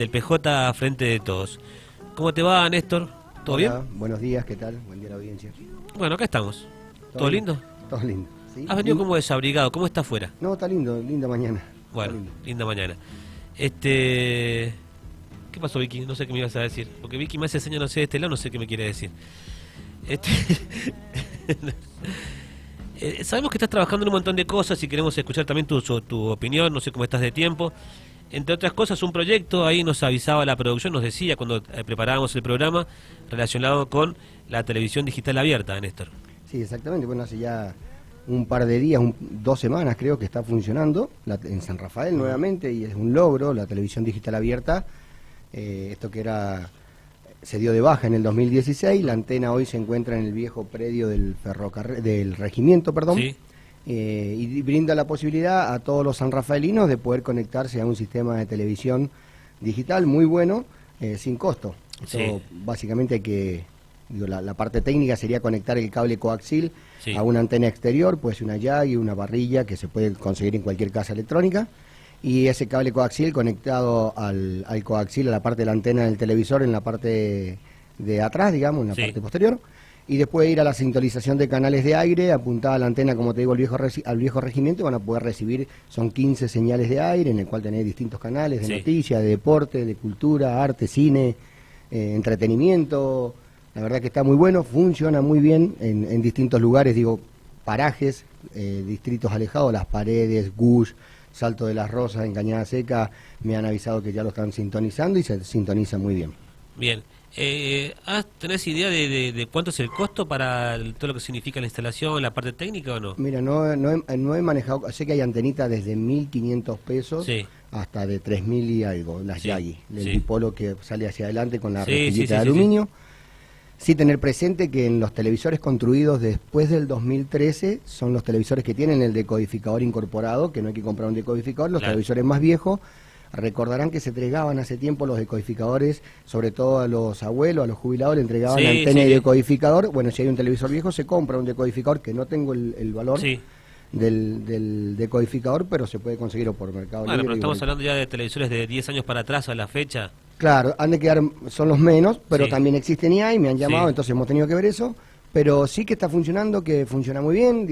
Del PJ frente de todos. ¿Cómo te va, Néstor? ¿Todo bien? Buenos días, ¿qué tal? Buen día a la audiencia. Bueno, acá estamos. ¿Todo lindo? Todo lindo. ¿Sí? ¿Has venido como desabrigado? ¿Cómo está afuera? No, está lindo, linda mañana. Bueno, linda mañana. ¿Qué pasó, Vicky? No sé qué me ibas a decir. Porque Vicky me hace señas, no sé, de este lado, no sé qué me quiere decir. Sabemos que estás trabajando en un montón de cosas y queremos escuchar también tu opinión, no sé cómo estás de tiempo. Entre otras cosas, un proyecto, ahí nos avisaba la producción, nos decía cuando preparábamos el programa, relacionado con la televisión digital abierta, Néstor. Sí, exactamente. Bueno, hace ya un par de días, 2 semanas creo que está funcionando en San Rafael nuevamente, y es un logro, la televisión digital abierta. Esto que se dio de baja en el 2016, la antena hoy se encuentra en el viejo predio del regimiento, perdón. Sí. Y brinda la posibilidad a todos los sanrafaelinos de poder conectarse a un sistema de televisión digital muy bueno, sin costo. Sí. Esto, básicamente, la parte técnica sería conectar el cable coaxil a una antena exterior, pues una Yagi, una parrilla que se puede conseguir en cualquier casa electrónica, y ese cable coaxil conectado al coaxil, a la parte de la antena del televisor, en la parte de atrás, digamos, en la parte posterior. Y después ir a la sintonización de canales de aire, apuntada a la antena, como te digo, al viejo regimiento, van a poder recibir, son 15 señales de aire, en el cual tenés distintos canales de noticias, de deporte, de cultura, arte, cine, entretenimiento. La verdad que está muy bueno, funciona muy bien en distintos lugares, parajes, distritos alejados, Las Paredes, Gush, Salto de las Rosas, en Cañada Seca, me han avisado que ya lo están sintonizando y se sintoniza muy bien. Bien. ¿Tenés idea de cuánto es el costo para todo lo que significa la instalación, la parte técnica o no? Mira, no he manejado, sé que hay antenitas desde 1.500 pesos hasta de 3.000 y algo, las Yagi, el dipolo que sale hacia adelante con la rejillita de aluminio. Sí, tener presente que en los televisores construidos después del 2013 son los televisores que tienen el decodificador incorporado, que no hay que comprar un decodificador, los televisores más viejos. Recordarán que se entregaban hace tiempo los decodificadores, sobre todo a los abuelos, a los jubilados, le entregaban antena y decodificador. Bueno, si hay un televisor viejo, se compra un decodificador, que no tengo el valor del decodificador, pero se puede conseguir o por Mercado Libre. Bueno, pero estamos hablando ya de televisores de 10 años para atrás a la fecha. Claro, han de quedar, son los menos, pero también existen y hay, me han llamado, entonces hemos tenido que ver eso. Pero sí que está funcionando, que funciona muy bien,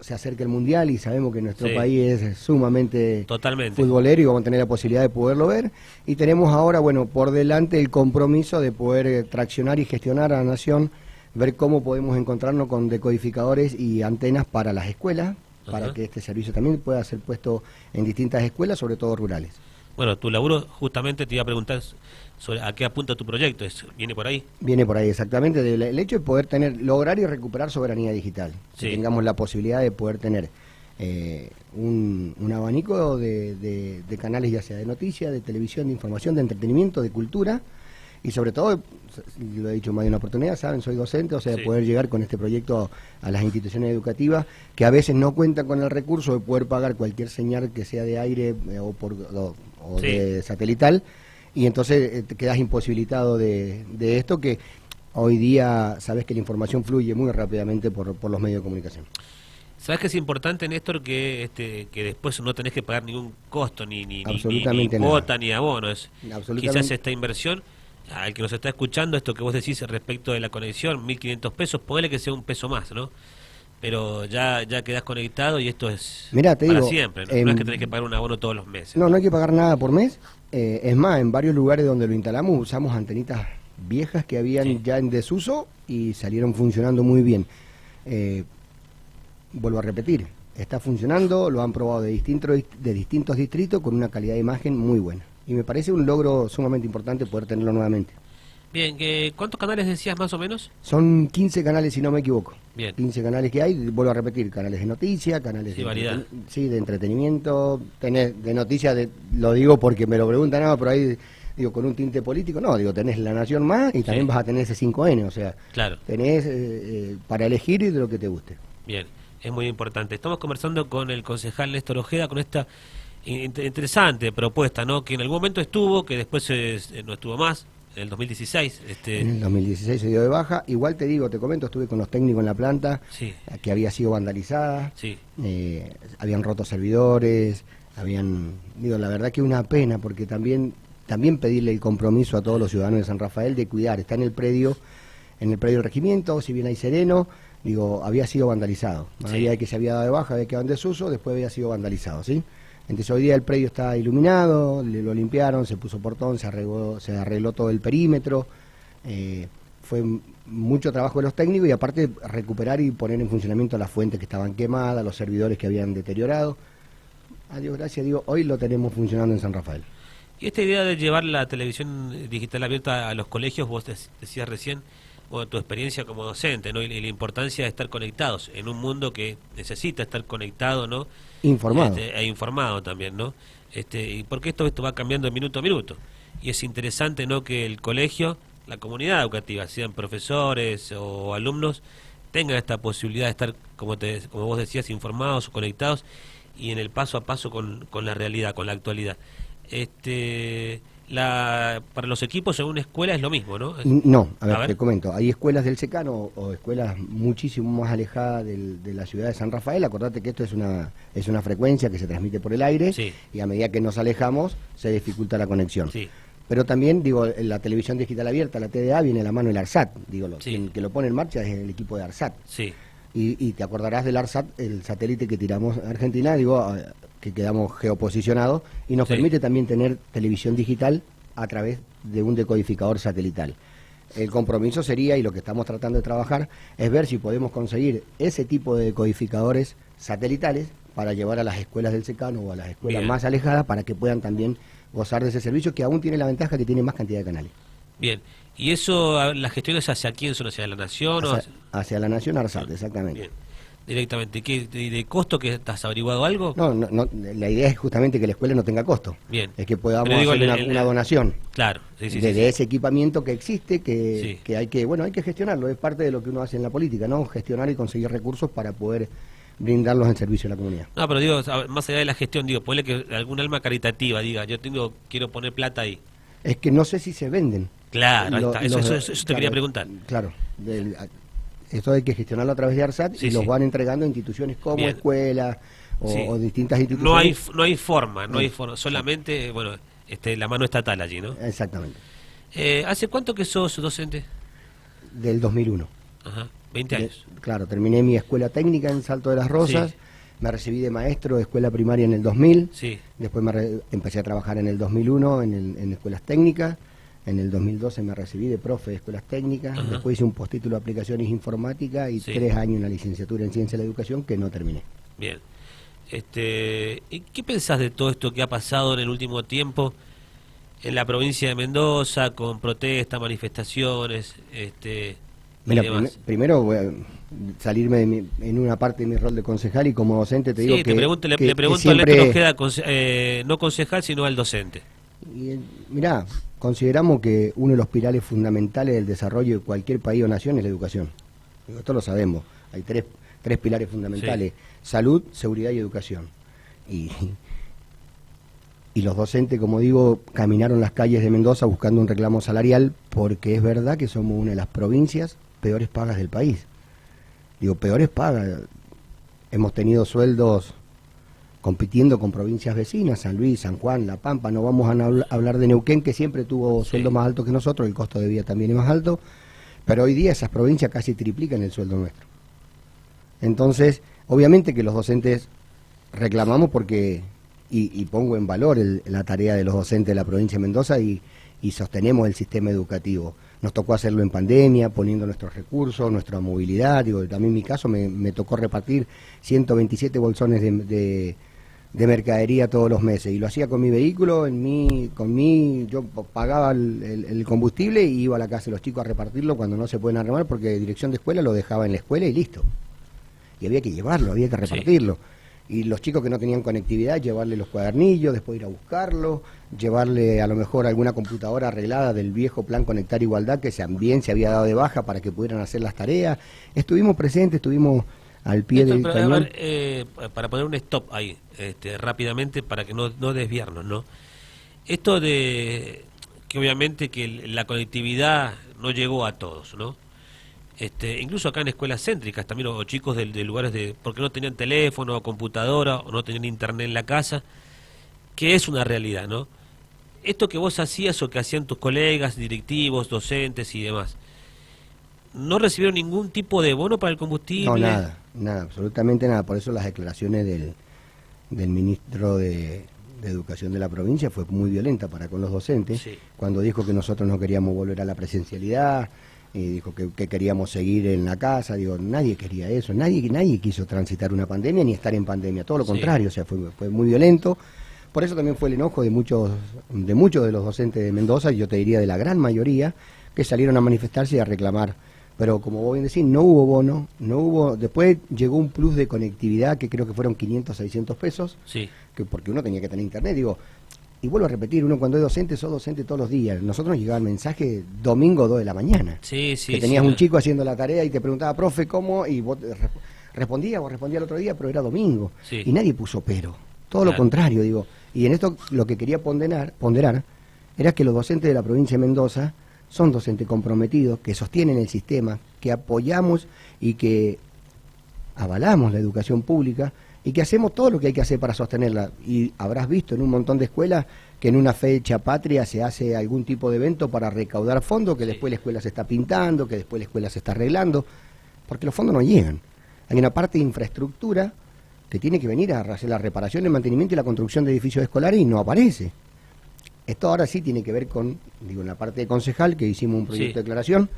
se acerca el Mundial y sabemos que nuestro país es sumamente futbolero y vamos a tener la posibilidad de poderlo ver. Y tenemos ahora, por delante el compromiso de poder traccionar y gestionar a la nación, ver cómo podemos encontrarnos con decodificadores y antenas para las escuelas, para que este servicio también pueda ser puesto en distintas escuelas, sobre todo rurales. Bueno, tu laburo, justamente te iba a preguntar sobre a qué apunta tu proyecto. ¿Viene por ahí? Viene por ahí, exactamente. El hecho de poder lograr y recuperar soberanía digital. Que tengamos la posibilidad de poder tener un abanico de canales, ya sea de noticias, de televisión, de información, de entretenimiento, de cultura. Y sobre todo, lo he dicho más de una oportunidad, saben, soy docente, o sea, poder llegar con este proyecto a las instituciones educativas que a veces no cuentan con el recurso de poder pagar cualquier señal que sea de aire o de satelital, y entonces te quedas imposibilitado de esto, que hoy día sabes que la información fluye muy rápidamente por los medios de comunicación. ¿Sabes que es importante, Néstor, que después no tenés que pagar ningún costo, ni cuota, ni abono? Quizás esta inversión, al que nos está escuchando, esto que vos decís respecto de la conexión, 1.500 pesos, ponele que sea un peso más, ¿no? Pero ya quedás conectado y esto es para siempre, ¿no? No es que tenés que pagar un abono todos los meses. No hay que pagar nada por mes. Es más, en varios lugares donde lo instalamos usamos antenitas viejas que habían ya en desuso y salieron funcionando muy bien. Vuelvo a repetir, está funcionando, lo han probado de distintos distritos con una calidad de imagen muy buena. Y me parece un logro sumamente importante poder tenerlo nuevamente. Bien, ¿cuántos canales decías más o menos? Son 15 canales, si no me equivoco. Bien. 15 canales que hay, vuelvo a repetir, canales de noticias, canales de entretenimiento, tenés de noticias, lo digo porque me lo preguntan, pero ahí con un tinte político, tenés La Nación Más y también vas a tener ese 5N, o sea, tenés para elegir y de lo que te guste. Bien, es muy importante. Estamos conversando con el concejal Néstor Ojeda, con esta interesante propuesta, ¿no? Que en algún momento estuvo, que después no estuvo más. En el 2016. En el 2016 se dio de baja. Igual te comento, estuve con los técnicos en la planta, que había sido vandalizada, habían roto servidores, la verdad que una pena, porque también también pedirle el compromiso a todos los ciudadanos de San Rafael de cuidar. Está en el predio del regimiento, si bien hay sereno, digo, había sido vandalizado. Más allá de que se había dado de baja, había quedado en desuso, después había sido vandalizado, ¿sí? Entonces hoy día el predio está iluminado, lo limpiaron, se puso portón, se arregló todo el perímetro. Fue mucho trabajo de los técnicos y aparte recuperar y poner en funcionamiento las fuentes que estaban quemadas, los servidores que habían deteriorado. A Dios gracias, digo, hoy lo tenemos funcionando en San Rafael. Y esta idea de llevar la televisión digital abierta a los colegios, vos decías recién, bueno, tu experiencia como docente, ¿no? Y la importancia de estar conectados en un mundo que necesita estar conectado, ¿no? Informado. E informado también, ¿no? Y porque esto va cambiando de minuto a minuto. Y es interesante, ¿no?, que el colegio, la comunidad educativa, sean profesores o alumnos, tengan esta posibilidad de estar, como vos decías, informados o conectados y en el paso a paso con la realidad, con la actualidad. Para los equipos en una escuela es lo mismo, ¿no? No, a ver, te comento, hay escuelas del secano o escuelas muchísimo más alejadas de la ciudad de San Rafael. Acordate que esto es una frecuencia que se transmite por el aire, sí, y a medida que nos alejamos se dificulta la conexión. Sí. Pero también, digo, la televisión digital abierta, la TDA, viene a la mano el ARSAT, digo, sí, quien que lo pone en marcha es el equipo de ARSAT. Sí. Y te acordarás del ARSAT, el satélite que tiramos a Argentina, digo, que quedamos geoposicionados, y nos permite también tener televisión digital a través de un decodificador satelital. El compromiso sería, y lo que estamos tratando de trabajar, es ver si podemos conseguir ese tipo de decodificadores satelitales para llevar a las escuelas del secano o a las escuelas más alejadas para que puedan también gozar de ese servicio, que aún tiene la ventaja que tiene más cantidad de canales. Bien. ¿Y eso, las gestiones hacia quién son? ¿Hacia la Nación? Hacia la Nación ARSAT, exactamente. Bien. Directamente. ¿De costo que has averiguado algo? No, la idea es justamente que la escuela no tenga costo. Bien. Es que podamos hacer una donación. Claro. De ese equipamiento que existe, que hay que gestionarlo. Es parte de lo que uno hace en la política, ¿no? Gestionar y conseguir recursos para poder brindarlos en servicio a la comunidad. No, pero digo, más allá de la gestión, ponle que algún alma caritativa diga, quiero poner plata ahí. Es que no sé si se venden. Claro, ahí está. Eso te quería preguntar. Claro. Esto hay que gestionarlo a través de ARSAT y los van entregando a instituciones como escuelas o distintas instituciones. No hay forma, solamente, la mano estatal allí, ¿no? Exactamente. ¿Hace cuánto que sos docente? Del 2001. Ajá, 20 años. Claro, terminé mi escuela técnica en Salto de las Rosas, me recibí de maestro de escuela primaria en el 2000, después empecé a trabajar en el 2001 en escuelas técnicas. En el 2012 me recibí de profe de escuelas técnicas, después hice un postítulo de aplicaciones informáticas y 3 años en la licenciatura en Ciencia de la Educación que no terminé. Bien. ¿Qué pensás de todo esto que ha pasado en el último tiempo en la provincia de Mendoza con protestas, manifestaciones? Mira, primero voy a salirme en una parte de mi rol de concejal y como docente te digo que... le pregunto siempre... que nos queda, no concejal, sino al docente. Mirá, consideramos que uno de los pilares fundamentales del desarrollo de cualquier país o nación es la educación. Esto lo sabemos. Hay tres pilares fundamentales: salud, seguridad y educación. Y los docentes, como digo, caminaron las calles de Mendoza buscando un reclamo salarial, porque es verdad que somos una de las provincias peores pagas del país. Digo, peores pagas. Hemos tenido sueldos compitiendo con provincias vecinas, San Luis, San Juan, La Pampa. No vamos a hablar de Neuquén, que siempre tuvo sueldo más alto que nosotros, el costo de vida también es más alto, pero hoy día esas provincias casi triplican el sueldo nuestro. Entonces, obviamente que los docentes reclamamos porque, y pongo en valor la tarea de los docentes de la provincia de Mendoza y sostenemos el sistema educativo. Nos tocó hacerlo en pandemia, poniendo nuestros recursos, nuestra movilidad. Digo, también en mi caso me tocó repartir 127 bolsones de mercadería todos los meses, y lo hacía con mi vehículo, yo pagaba el combustible y iba a la casa de los chicos a repartirlo cuando no se pueden armar, porque dirección de escuela lo dejaba en la escuela y listo. Y había que llevarlo, había que repartirlo. Y los chicos que no tenían conectividad, llevarle los cuadernillos, después ir a buscarlo, llevarle a lo mejor alguna computadora arreglada del viejo plan Conectar Igualdad, que también se había dado de baja para que pudieran hacer las tareas. Estuvimos presentes, estuvimos al pie del cañón. Para poner un stop ahí, rápidamente, para que no desviarnos, ¿no? Esto de que obviamente que la conectividad no llegó a todos, ¿no? Incluso acá en escuelas céntricas también, o chicos de lugares porque no tenían teléfono o computadora o no tenían internet en la casa, que es una realidad, ¿no? esto que vos hacías o que hacían tus colegas, directivos, docentes y demás, ¿no recibieron ningún tipo de bono para el combustible? No, nada, absolutamente nada. Por eso las declaraciones del ministro de Educación de la provincia fue muy violenta para con los docentes, sí, cuando dijo que nosotros no queríamos volver a la presencialidad, y dijo que queríamos seguir en la casa. Digo, nadie quería eso, nadie quiso transitar una pandemia ni estar en pandemia, todo lo contrario, o sea, fue muy violento. Por eso también fue el enojo de muchos de los docentes de Mendoza, y yo te diría de la gran mayoría, que salieron a manifestarse y a reclamar. Pero como vos bien decís, no hubo bono, después llegó un plus de conectividad que creo que fueron 500, 600 pesos, sí, que porque uno tenía que tener internet, digo, y vuelvo a repetir, uno cuando es docente, sos docente todos los días. Nosotros nos llegaba el mensaje domingo 2 de la mañana, sí, que tenías un chico haciendo la tarea y te preguntaba, profe, ¿cómo? Y vos respondía el otro día, pero era domingo, sí, y nadie puso pero, todo lo contrario, digo. Y en esto lo que quería ponderar era que los docentes de la provincia de Mendoza son docentes comprometidos, que sostienen el sistema, que apoyamos y que avalamos la educación pública y que hacemos todo lo que hay que hacer para sostenerla. Y habrás visto en un montón de escuelas que en una fecha patria se hace algún tipo de evento para recaudar fondos, que después la escuela se está pintando, que después la escuela se está arreglando, porque los fondos no llegan. Hay una parte de infraestructura que tiene que venir a hacer la reparación, el mantenimiento y la construcción de edificios escolares y no aparece. Esto ahora sí tiene que ver con, en la parte de concejal, que hicimos un proyecto de declaración.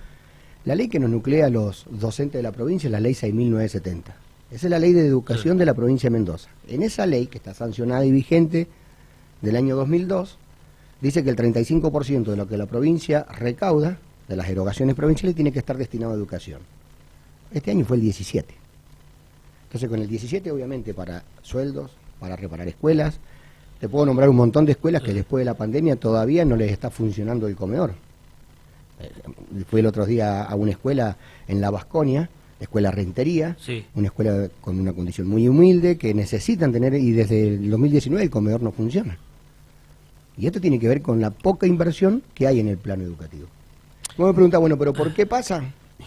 La ley que nos nuclea a los docentes de la provincia es la ley 6.970. Esa es la ley de educación de la provincia de Mendoza. En esa ley, que está sancionada y vigente del año 2002, dice que el 35% de lo que la provincia recauda, de las erogaciones provinciales, tiene que estar destinado a educación. Este año fue el 17. Entonces con el 17 obviamente para sueldos, para reparar escuelas. Te puedo nombrar un montón de escuelas que después de la pandemia todavía no les está funcionando el comedor. Fui el otro día a una escuela en La Vasconia, escuela Rentería, sí, una escuela con una condición muy humilde, que necesitan tener, y desde el 2019 el comedor no funciona. Y esto tiene que ver con la poca inversión que hay en el plano educativo. Vos me preguntás, bueno, ¿pero por qué pasa?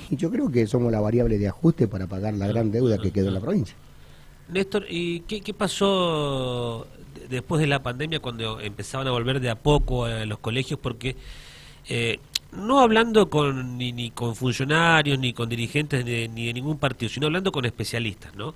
Y yo creo que somos la variable de ajuste para pagar la gran deuda que quedó en la provincia. Néstor, ¿y qué pasó después de la pandemia cuando empezaban a volver de a poco a los colegios? Porque no hablando ni con funcionarios, ni con dirigentes ni de ningún partido, sino hablando con especialistas, ¿no?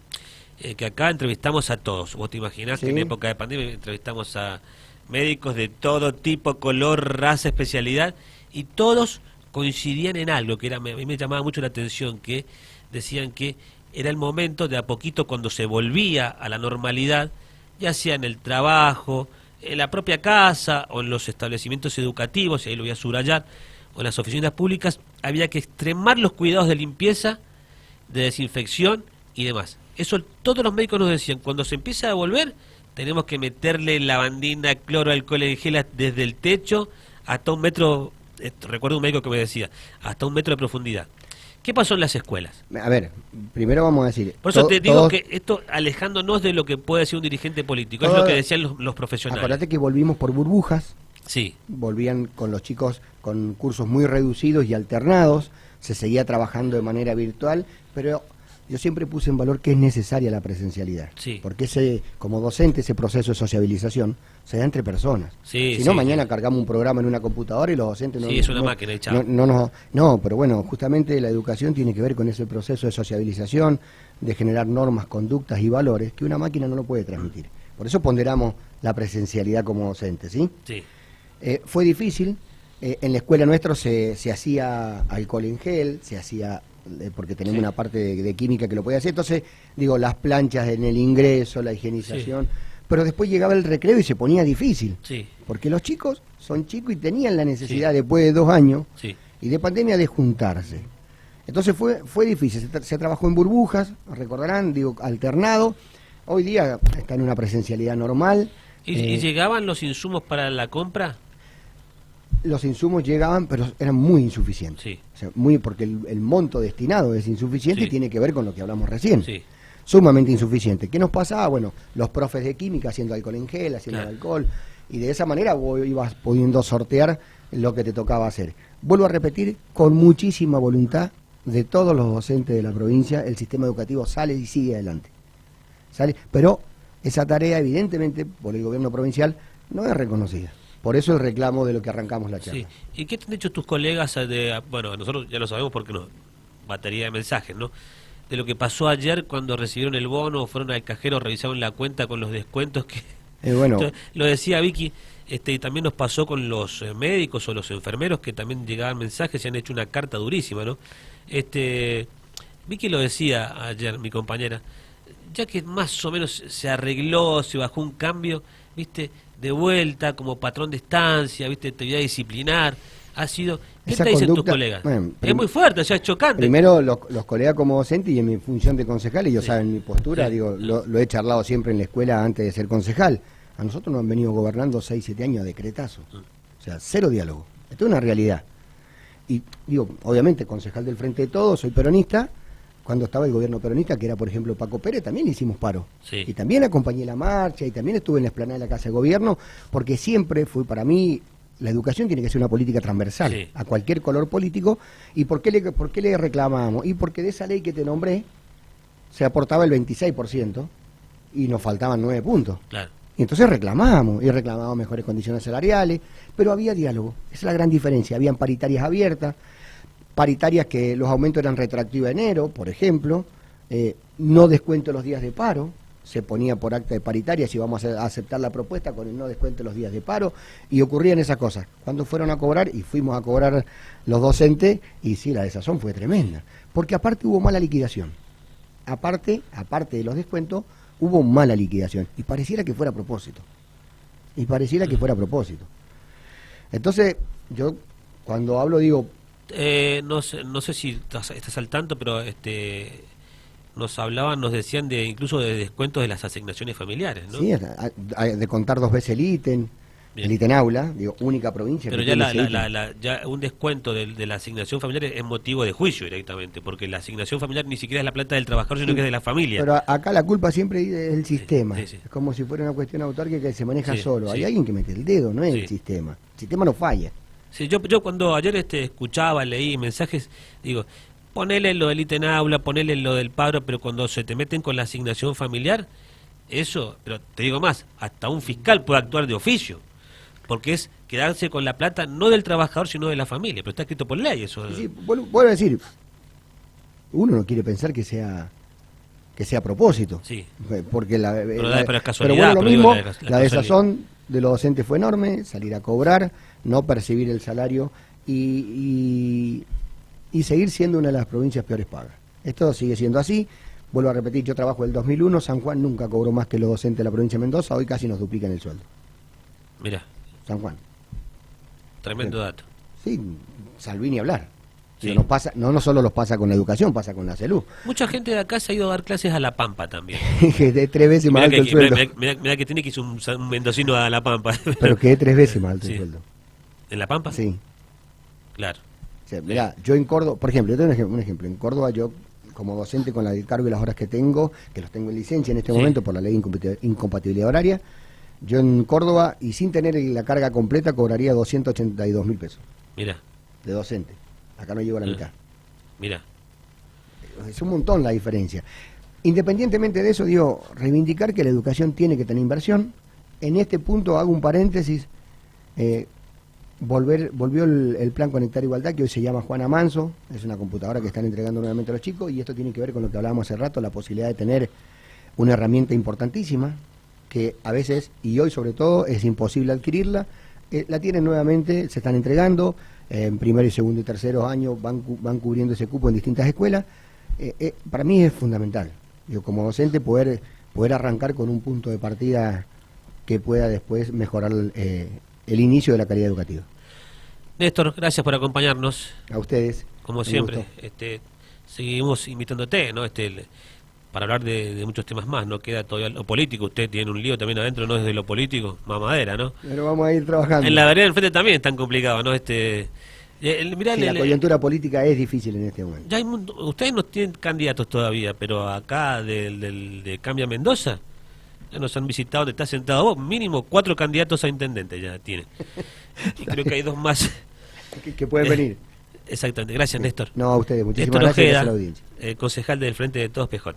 Que acá entrevistamos a todos. Vos te imaginás, ¿sí?, que en época de pandemia entrevistamos a médicos de todo tipo, color, raza, especialidad, y todos coincidían en algo que a mí me llamaba mucho la atención, que decían que era el momento de a poquito, cuando se volvía a la normalidad, ya sea en el trabajo, en la propia casa o en los establecimientos educativos, y ahí lo voy a subrayar, o en las oficinas públicas, había que extremar los cuidados de limpieza, de desinfección y demás. Eso todos los médicos nos decían, cuando se empieza a volver, tenemos que meterle lavandina, cloro, alcohol en gel desde el techo hasta 1 metro, recuerdo un médico que me decía, hasta 1 metro de profundidad. ¿Qué pasó en las escuelas? A ver, primero vamos a decir... Por eso te digo que esto, alejándonos de lo que puede ser un dirigente político, es lo que decían los profesionales. Acuérdate que volvimos por burbujas. Sí. Volvían con los chicos con cursos muy reducidos y alternados, se seguía trabajando de manera virtual, pero yo siempre puse en valor que es necesaria la presencialidad. Sí. Porque como docente, ese proceso de sociabilización se da entre personas. Sí, si no, mañana cargamos un programa en una computadora y los docentes no... Sí, es una máquina de chavo. No, pero bueno, justamente la educación tiene que ver con ese proceso de sociabilización, de generar normas, conductas y valores que una máquina no lo puede transmitir. Por eso ponderamos la presencialidad como docente, ¿sí? Sí. Fue difícil. En la escuela nuestra se hacía alcohol en gel, se hacía... porque tenemos una parte de química que lo podía hacer, entonces, las planchas en el ingreso, la higienización, pero después llegaba el recreo y se ponía difícil, porque los chicos son chicos y tenían la necesidad después de 2 años y de pandemia de juntarse. Entonces fue difícil, se trabajó en burbujas, recordarán, alternado, hoy día está en una presencialidad normal. ¿Y llegaban los insumos para la compra? Los insumos llegaban, pero eran muy insuficientes. Sí. O sea, porque el monto destinado es insuficiente y tiene que ver con lo que hablamos recién. Sí. Sumamente insuficiente. ¿Qué nos pasaba? Bueno, los profes de química haciendo alcohol en gel, haciendo alcohol, y de esa manera vos ibas pudiendo sortear lo que te tocaba hacer. Vuelvo a repetir, con muchísima voluntad de todos los docentes de la provincia, el sistema educativo sale y sigue adelante. Pero esa tarea, evidentemente, por el gobierno provincial, no es reconocida. Por eso el reclamo de lo que arrancamos la charla. Sí. ¿Y qué te han dicho tus colegas? Bueno, nosotros ya lo sabemos porque nos batería de mensajes, ¿no? De lo que pasó ayer cuando recibieron el bono, fueron al cajero, revisaron la cuenta con los descuentos que... Bueno. Entonces, lo decía Vicky, y también nos pasó con los médicos o los enfermeros que también llegaban mensajes y han hecho una carta durísima, ¿no? Vicky lo decía ayer, mi compañera, ya que más o menos se arregló, se bajó un cambio, ¿viste? De vuelta como patrón de estancia, ¿viste? Te voy a disciplinar. Ha sido... ¿Qué te dicen tus colegas? Bueno, es muy fuerte, o sea, es chocante. Primero, los colegas como docente y en mi función de concejal, ellos saben mi postura, digo, lo he charlado siempre en la escuela antes de ser concejal. A nosotros nos han venido gobernando 6, 7 años a decretazo. O sea, cero diálogo. Esto es una realidad. Y digo, obviamente, concejal del Frente de Todos, soy peronista. Cuando estaba el gobierno peronista, que era, por ejemplo, Paco Pérez, también hicimos paro. Sí. Y también acompañé la marcha, y también estuve en la explanada de la Casa de Gobierno, porque siempre fue para mí, la educación tiene que ser una política transversal, a cualquier color político. ¿Y por qué le reclamamos? Y porque de esa ley que te nombré, se aportaba el 26%, y nos faltaban 9 puntos. Claro. Y entonces reclamábamos mejores condiciones salariales, pero había diálogo. Esa es la gran diferencia. Habían paritarias abiertas, paritarias que los aumentos eran retroactivos a enero, por ejemplo, no descuento los días de paro, se ponía por acta de paritaria si vamos a aceptar la propuesta con el no descuento los días de paro, y ocurrían esas cosas. Cuando fueron a cobrar, y fuimos a cobrar los docentes, y sí, la desazón fue tremenda, porque aparte hubo mala liquidación. Aparte de los descuentos, hubo mala liquidación, y pareciera que fuera a propósito. Entonces, yo cuando hablo digo... no sé si estás al tanto, pero nos decían incluso de descuentos de las asignaciones familiares, ¿no? Sí, de contar 2 veces el ítem, el ítem aula, digo, única provincia. Pero ya un descuento de la asignación familiar es motivo de juicio directamente, porque la asignación familiar ni siquiera es la plata del trabajador, sino que es de la familia. Pero acá la culpa siempre es el sistema, es como si fuera una cuestión autárquica que se maneja solo. Hay alguien que mete el dedo, no es el sistema no falla. Sí, yo cuando ayer escuchaba, leí mensajes, digo, ponele lo del ítem aula, ponele lo del paro, pero cuando se te meten con la asignación familiar, eso, pero te digo más, hasta un fiscal puede actuar de oficio, porque es quedarse con la plata no del trabajador, sino de la familia, pero está escrito por ley eso. Sí, vuelvo a decir, uno no quiere pensar que sea a propósito, porque pero es casualidad, pero bueno, lo mismo, la desazón de los docentes fue enorme, salir a cobrar, no percibir el salario y seguir siendo una de las provincias peores pagas. Esto sigue siendo así. Vuelvo a repetir, yo trabajo del 2001, San Juan nunca cobró más que los docentes de la provincia de Mendoza, hoy casi nos duplican el sueldo. Mira. San Juan. Tremendo dato. Sí, Salvini hablar. Sí. No solo los pasa con la educación, pasa con la salud. Mucha gente de acá se ha ido a dar clases a La Pampa también. De 3 veces más alto el sueldo. Mirá que tiene que ir un mendocino a La Pampa. Pero que es 3 veces más alto el sueldo. ¿En La Pampa? Sí. Claro. O sea, mirá, yo en Córdoba, por ejemplo, yo tengo un ejemplo. En Córdoba yo, como docente, con el cargo y las horas que tengo, que los tengo en licencia en este momento por la ley de incompatibilidad horaria, yo en Córdoba, y sin tener la carga completa, cobraría 282.000 pesos. Mira. De docente. Acá no llego a la mitad. Mira. Es un montón la diferencia. Independientemente de eso, digo, reivindicar que la educación tiene que tener inversión. En este punto hago un paréntesis. Volvió el plan Conectar Igualdad, que hoy se llama Juana Manso. Es una computadora que están entregando nuevamente a los chicos, y esto tiene que ver con lo que hablábamos hace rato, la posibilidad de tener una herramienta importantísima, que a veces, y hoy sobre todo, es imposible adquirirla. La tienen nuevamente, se están entregando. En primero y segundo y tercero años van cubriendo ese cupo en distintas escuelas. Para mí es fundamental, yo como docente, poder arrancar con un punto de partida que pueda después mejorar el inicio de la calidad educativa. Néstor, gracias por acompañarnos. A ustedes. Como siempre, seguimos invitándote, ¿no? Para hablar de muchos temas más. No queda todavía lo político. Usted tiene un lío también adentro, no es de lo político, mamadera, ¿no? Pero vamos a ir trabajando. En la vereda del frente también es tan complicado, ¿no? Mirá, la coyuntura política es difícil en este momento. Ustedes no tienen candidatos todavía, pero acá de Cambia Mendoza ya nos han visitado, te estás sentado vos, mínimo 4 candidatos a intendente ya tienen. Y creo que hay 2 más que pueden venir. Exactamente, gracias Néstor. No, a ustedes, muchísimas Néstor gracias Ojeda, a la audiencia. Concejal del Frente de Todos PJ.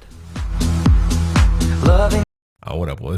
Ahora podés